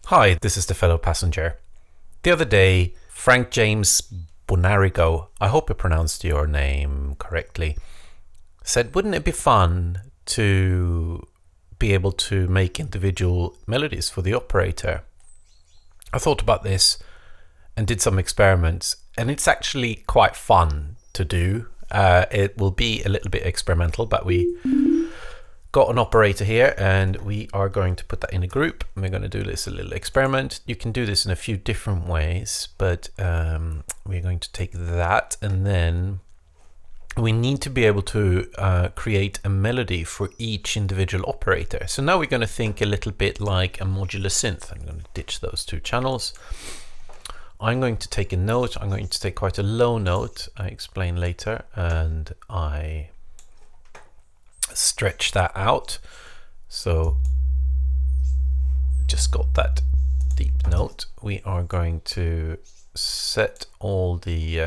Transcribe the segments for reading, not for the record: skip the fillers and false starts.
Hi, this is the fellow passenger. The other day, Frank James Bonarigo, I hope I pronounced your name correctly, said, wouldn't it be fun to be able to make individual melodies for the operator? I thought about this and did some experiments, and it's actually quite fun to do. It will be a little bit experimental, but we got an operator here and we are going to put that in a group. We're going to do this a little experiment. You can do this in a few different ways, but we're going to take that, and then we need to be able to create a melody for each individual operator. So now we're going to think a little bit like a modular synth. I'm going to ditch those two channels. I'm going to take a note. I'm going to take quite a low note. I explain later, and I stretch that out. So just got that deep note. We are going to set all the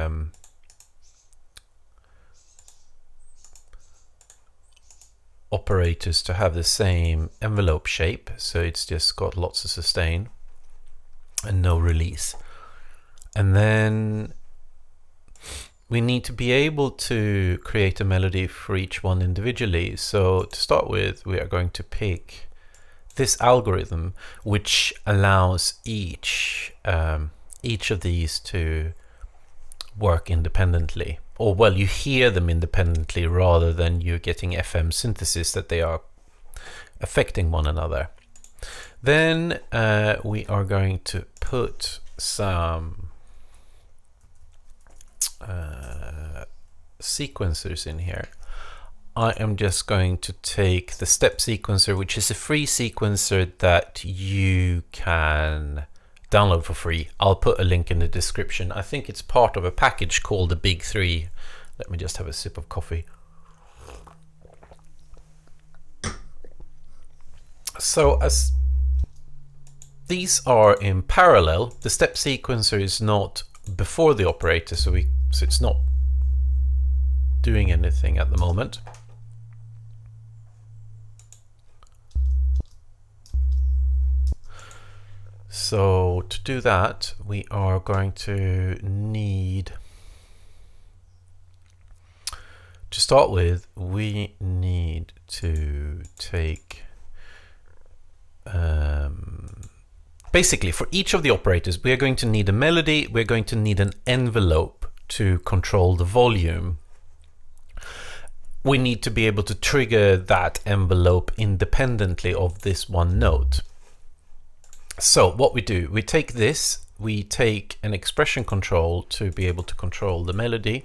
operators to have the same envelope shape, so it's just got lots of sustain and no release. And then we need to be able to create a melody for each one individually. So to start with, we are going to pick this algorithm, which allows each of these to work independently. Or, well, you hear them independently rather than you're getting FM synthesis that they are affecting one another. Then we are going to put some sequencers in here. I am just going to take the step sequencer, which is a free sequencer that you can download for free. I'll put a link in the description. I think it's part of a package called the Big Three. Let me just have a sip of coffee. So as these are in parallel, the step sequencer is not before the operator, so it's not doing anything at the moment. So to do that, we are going to need, to start with, we need to take basically for each of the operators we are going to need a melody, we're going to need an envelope to control the volume. We need to be able to trigger that envelope independently of this one note. So what we do, we take this, we take an expression control to be able to control the melody.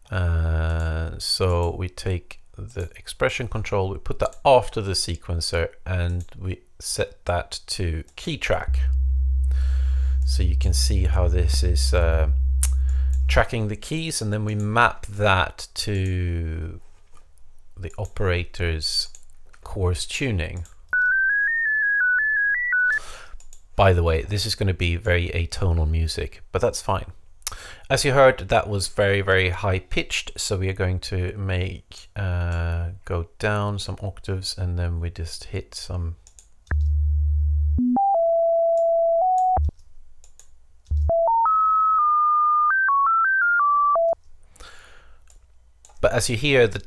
So we take the expression control, we put that after the sequencer, and we set that to key track. So you can see how this is tracking the keys, and then we map that to the operator's coarse tuning. By the way, this is going to be very atonal music, but that's fine. As you heard, that was very, very high pitched, so we are going to make go down some octaves, and then we just hit some . But as you hear, the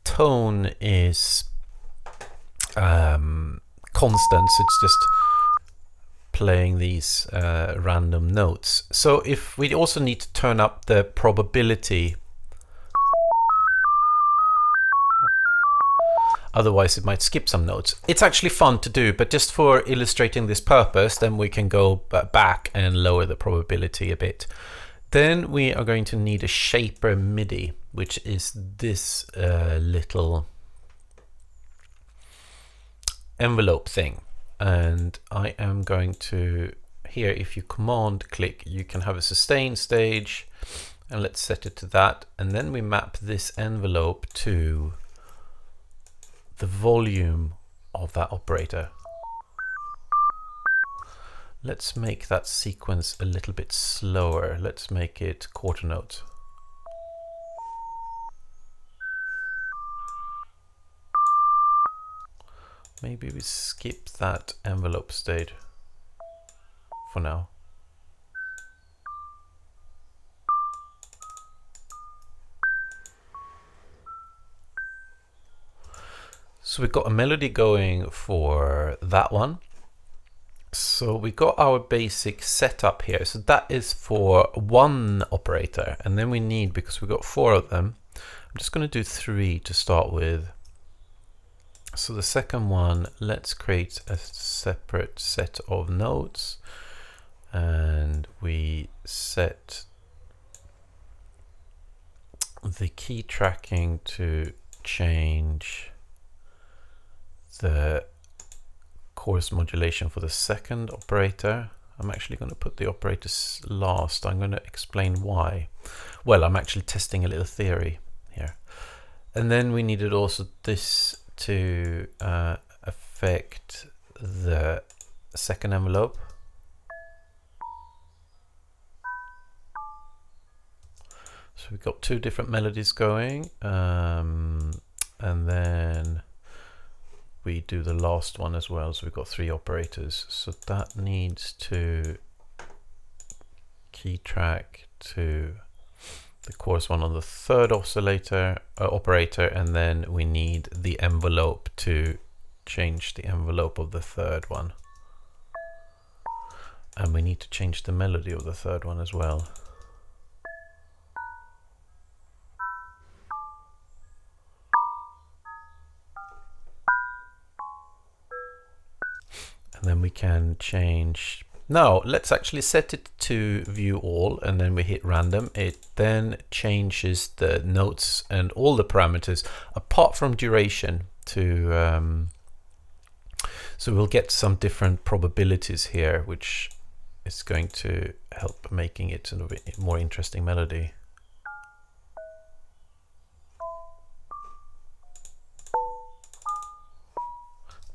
tone is constant, so it's just playing these random notes. So if we also need to turn up the probability, otherwise it might skip some notes. It's actually fun to do, but just for illustrating this purpose, then we can go back and lower the probability a bit. Then we are going to need a shaper MIDI, which is this little envelope thing. And I am going to, here, if you command click, you can have a sustain stage, and let's set it to that. And then we map this envelope to the volume of that operator. Let's make that sequence a little bit slower. Let's make it quarter note. Maybe we skip that envelope state for now. So we've got a melody going for that one. So we got our basic setup here. So that is for one operator. And then we need, because we've got 4 of them, I'm just going to do 3 to start with. So the second one, let's create a separate set of notes. And we set the key tracking to change the chorus modulation for the second operator. I'm actually going to put the operators last. I'm going to explain why. Well, I'm actually testing a little theory here. And then we needed also this to affect the second envelope. So we've got 2 different melodies going, and then we do the last one as well. So we've got 3 operators. So that needs to key track to the chorus one on the third oscillator operator, and then we need the envelope to change the envelope of the third one. And we need to change the melody of the third one as well. And then we can change. Now let's actually set it to view all, and then we hit random. It then changes the notes and all the parameters apart from duration to so we'll get some different probabilities here, which is going to help making it a more interesting melody.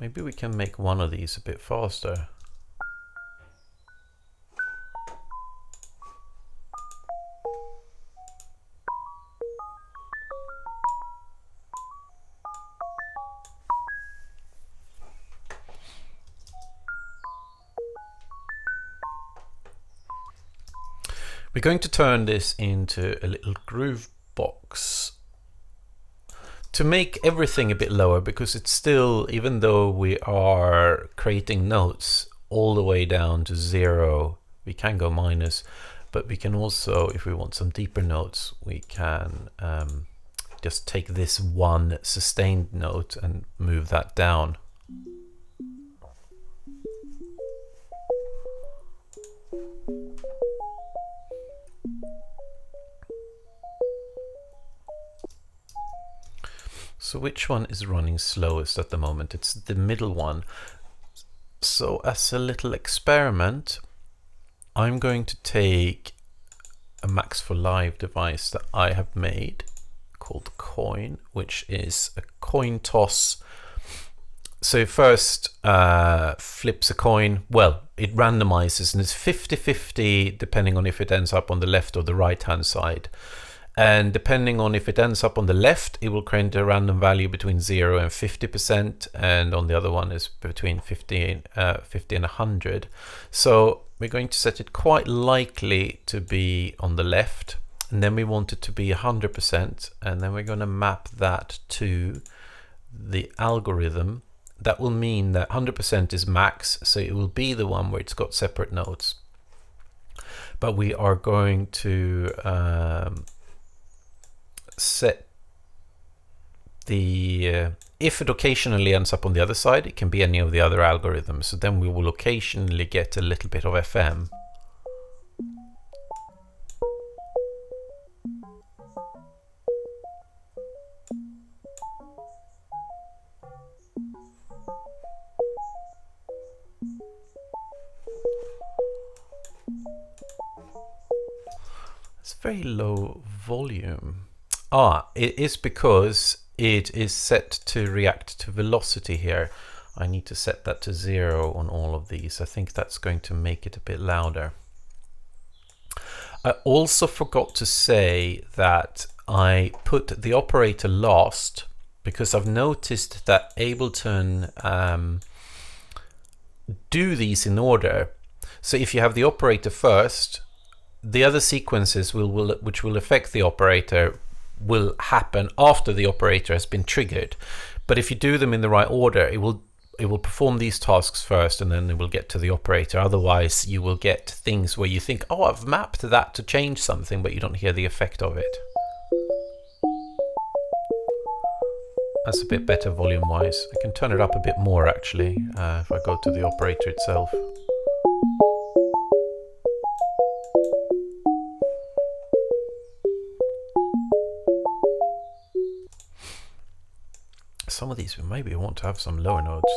Maybe we can make one of these a bit faster. We're going to turn this into a little Groovebox to make everything a bit lower, because it's still, even though we are creating notes all the way down to 0, we can go minus, but we can also, if we want some deeper notes, we can just take this one sustained note and move that down. So which one is running slowest at the moment? It's the middle one. So as a little experiment, I'm going to take a Max for Live device that I have made called Coin, which is a coin toss. So it first flips a coin. Well, it randomizes, and it's 50-50 depending on if it ends up on the left or the right hand side. And depending on if it ends up on the left, it will create a random value between 0 and 50%, and on the other one is between 50 and 100. So we're going to set it quite likely to be on the left, and then we want it to be 100%, and then we're going to map that to the algorithm. That will mean that 100% is max, so it will be the one where it's got separate notes. But we are going to set the if it occasionally ends up on the other side, it can be any of the other algorithms, so then we will occasionally get a little bit of FM. It's very low volume. It is because it is set to react to velocity here. I need to set that to 0 on all of these. I think that's going to make it a bit louder. I also forgot to say that I put the operator last because I've noticed that Ableton do these in order. So if you have the operator first, the other sequences which will affect the operator will happen after the operator has been triggered. But if you do them in the right order, it will perform these tasks first, and then it will get to the operator. Otherwise, you will get things where you think, oh, I've mapped that to change something, but you don't hear the effect of it. That's a bit better volume-wise. I can turn it up a bit more, actually, if I go to the operator itself. Some of these, maybe I want to have some lower notes.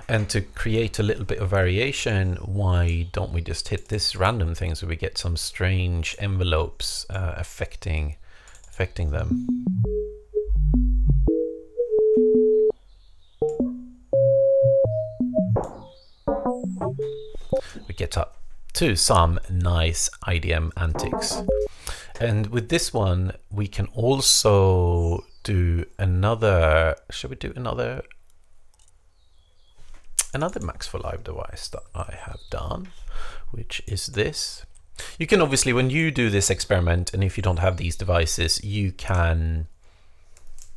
And to create a little bit of variation, why don't we just hit this random thing so we get some strange envelopes affecting them. We get up to some nice IDM antics. And with this one, we can also do another, shall we do another Max for Live device that I have done, which is this. You can obviously, when you do this experiment, and if you don't have these devices, you can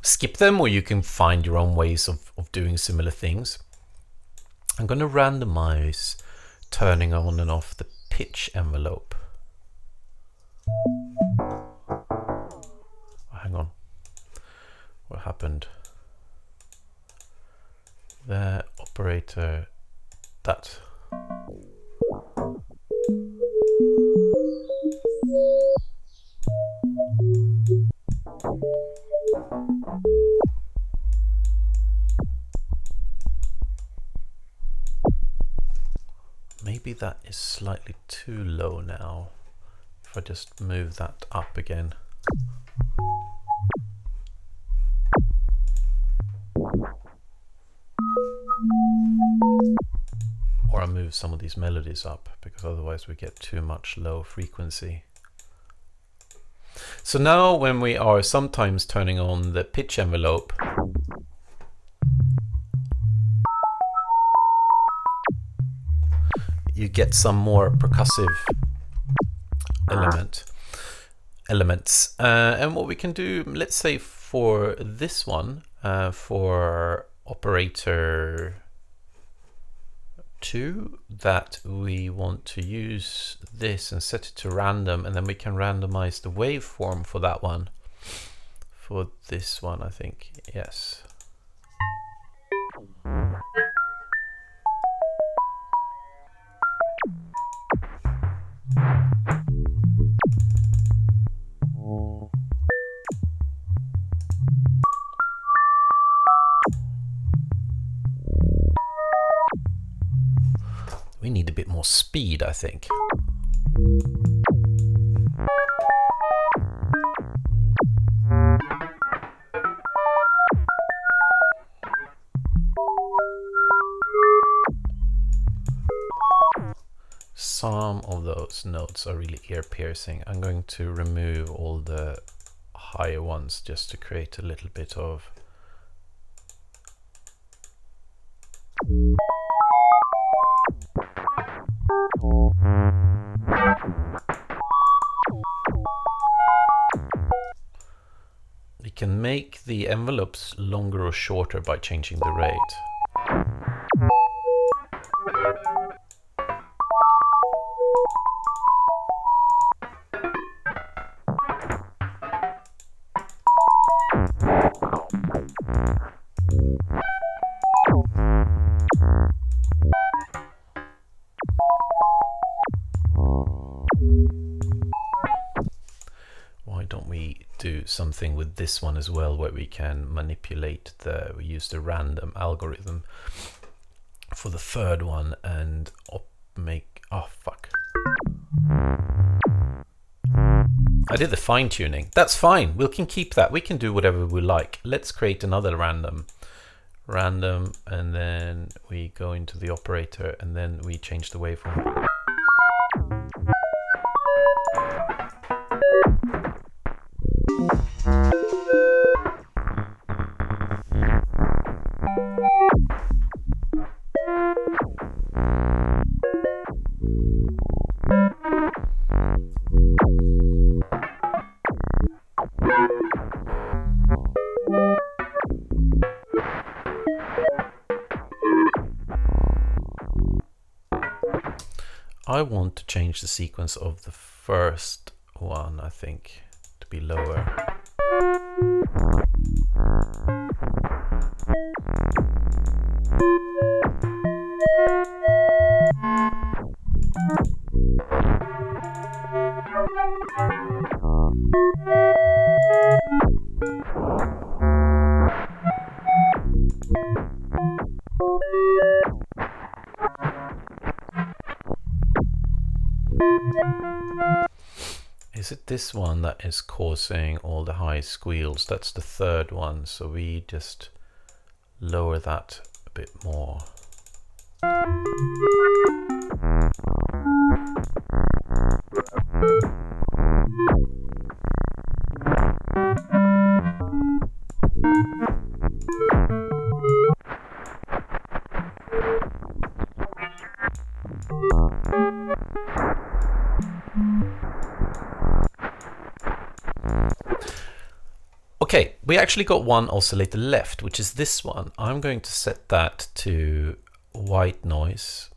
skip them, or you can find your own ways of doing similar things. I'm going to randomize turning on and off the pitch envelope. Oh, hang on. What happened? The operator, that. Maybe that is slightly too low now. If I just move that up again. Or I move some of these melodies up, because otherwise we get too much low frequency. So now when we are sometimes turning on the pitch envelope, you get some more percussive elements. And what we can do, let's say for this one, for operator 2, that we want to use this and set it to random, and then we can randomize the waveform for that one. For this one, I think, yes. We need a bit more speed, I think. Some of those notes are really ear-piercing. I'm going to remove all the higher ones just to create a little bit of we can make the envelopes longer or shorter by changing the rate. Why don't we do something with this one as well, where we can manipulate we use the random algorithm. for the third one and make, oh fuck. I did the fine tuning. That's fine. We can keep that. We can do whatever we like. Let's create another random, and then we go into the operator and then we change the waveform. I want to change the sequence of the first one, I think, to be lower. Is it this one that is causing all the high squeals? That's the third one, so we just lower that a bit more. Okay, we actually got one oscillator left, which is this one. I'm going to set that to white noise.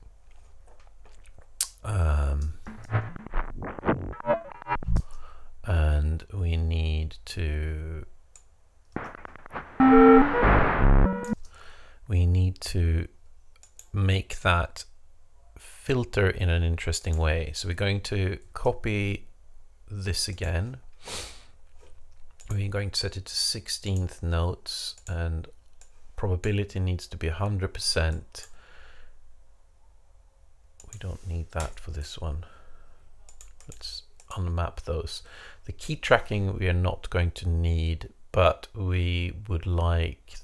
And we need to make that filter in an interesting way. So we're going to copy this again. We're going to set it to 16th notes, and probability needs to be 100%. We don't need that for this one. Let's unmap those. The key tracking we are not going to need, but we would like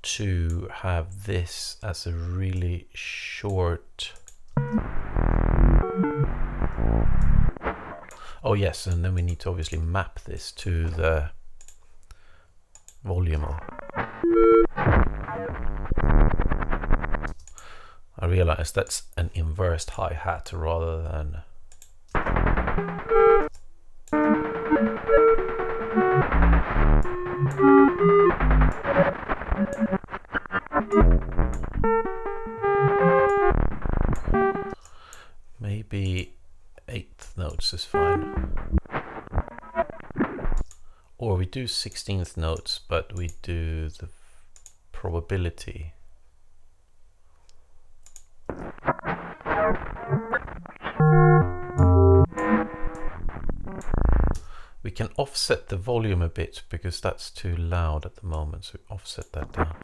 to have this as a really short. Oh yes, and then we need to obviously map this to the volume. I realize that's an inversed hi-hat rather than maybe 8th notes is fine. Or we do 16th notes, but we do the probability. We can offset the volume a bit because that's too loud at the moment, so offset that down.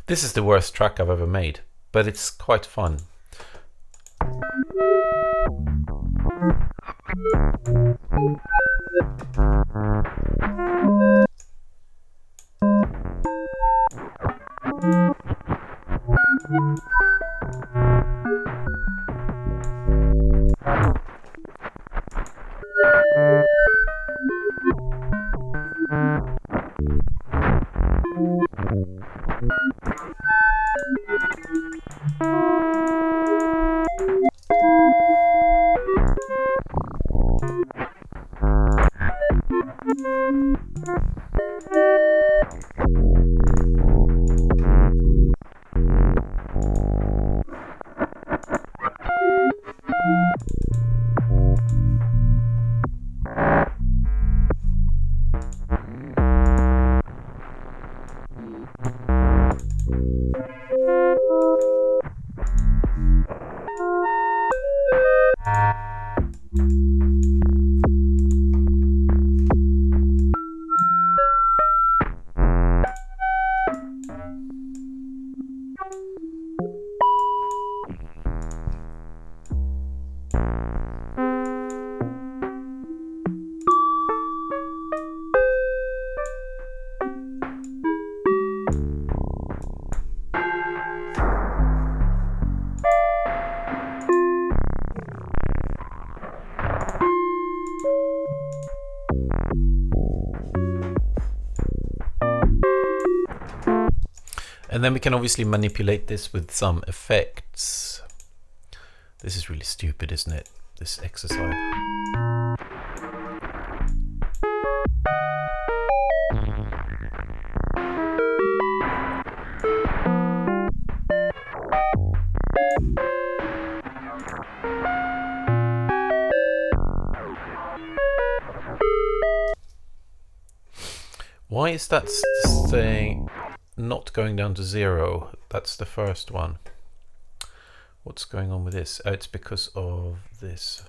This is the worst track I've ever made, but it's quite fun. And then we can obviously manipulate this with some effects. This is really stupid, isn't it? This exercise. Why is that saying not going down to 0? That's the first one. What's going on with this? Oh, it's because of this.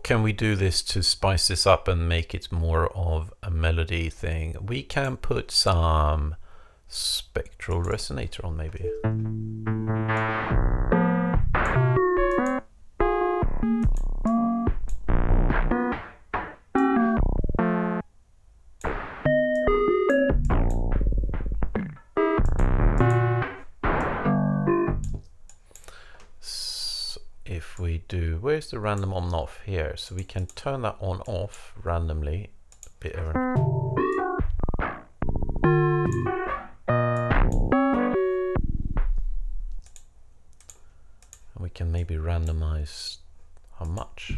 Can we do this to spice this up and make it more of a melody thing? We can put some spectral resonator on, maybe. If we do, where's the random on off here? So we can turn that on off randomly a bit around. And we can maybe randomize how much.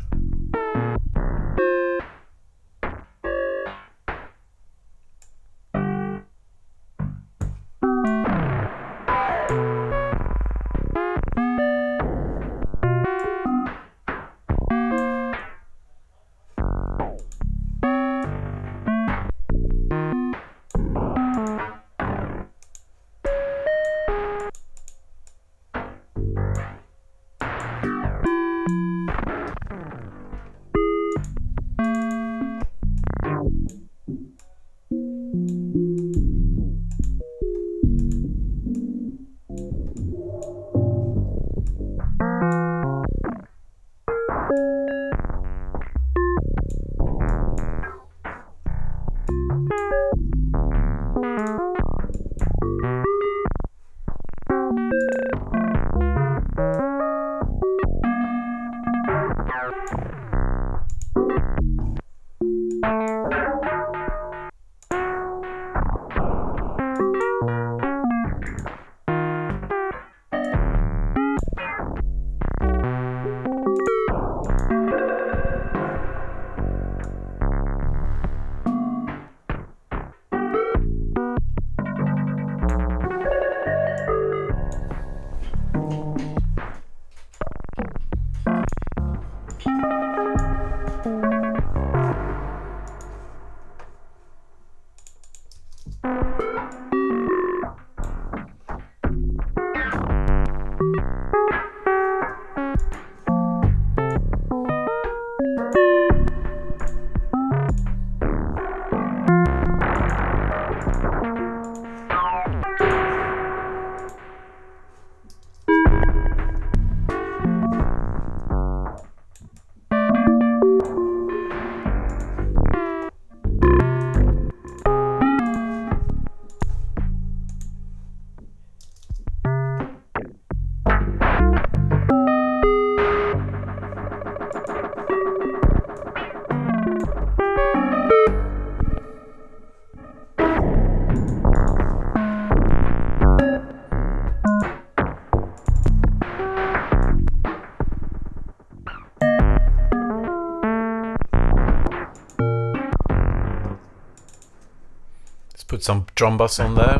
Put some drum bass on there.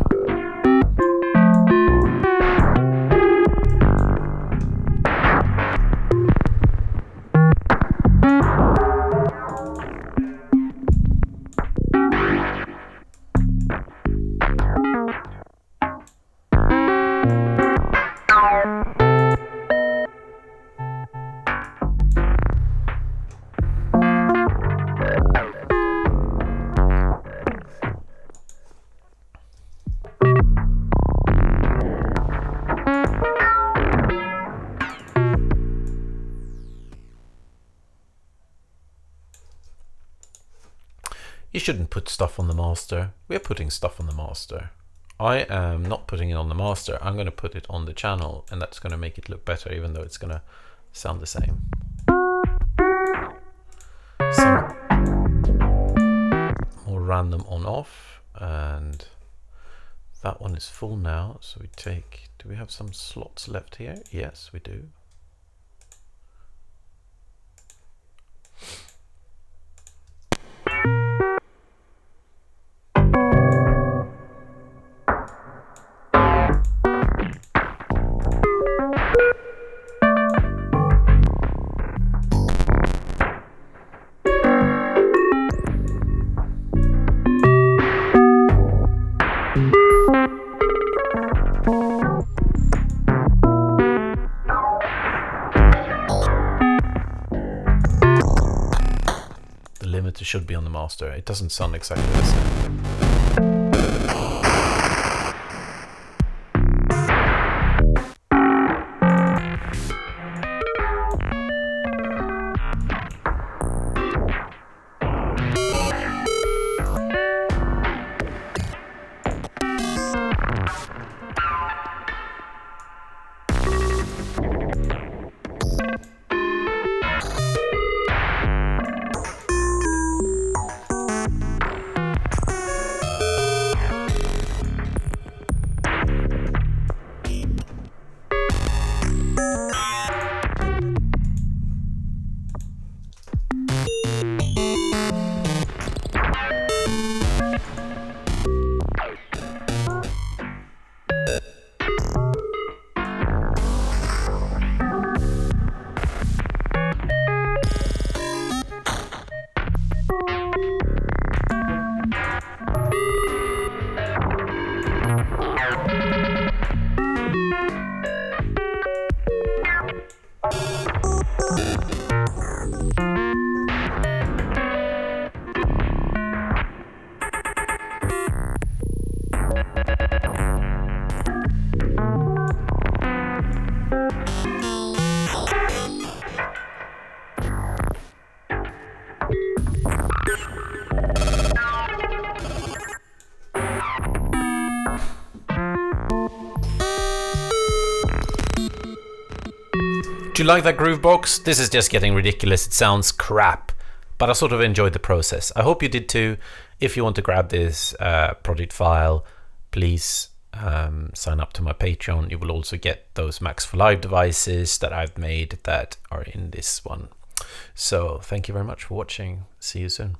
You shouldn't put stuff on the master. We're putting stuff on the master. I am not putting it on the master. I'm going to put it on the channel, and that's going to make it look better, even though it's going to sound the same. Some more random on off, and that one is full now. So we take, do we have some slots left here? Yes, we do. Limiter should be on the master. It doesn't sound exactly the same. Do you like that Groovebox? This is just getting ridiculous. It sounds crap, but I sort of enjoyed the process. I hope you did too. If you want to grab this project file, please sign up to my Patreon. You will also get those Max for Live devices that I've made that are in this one. So thank you very much for watching. See you soon.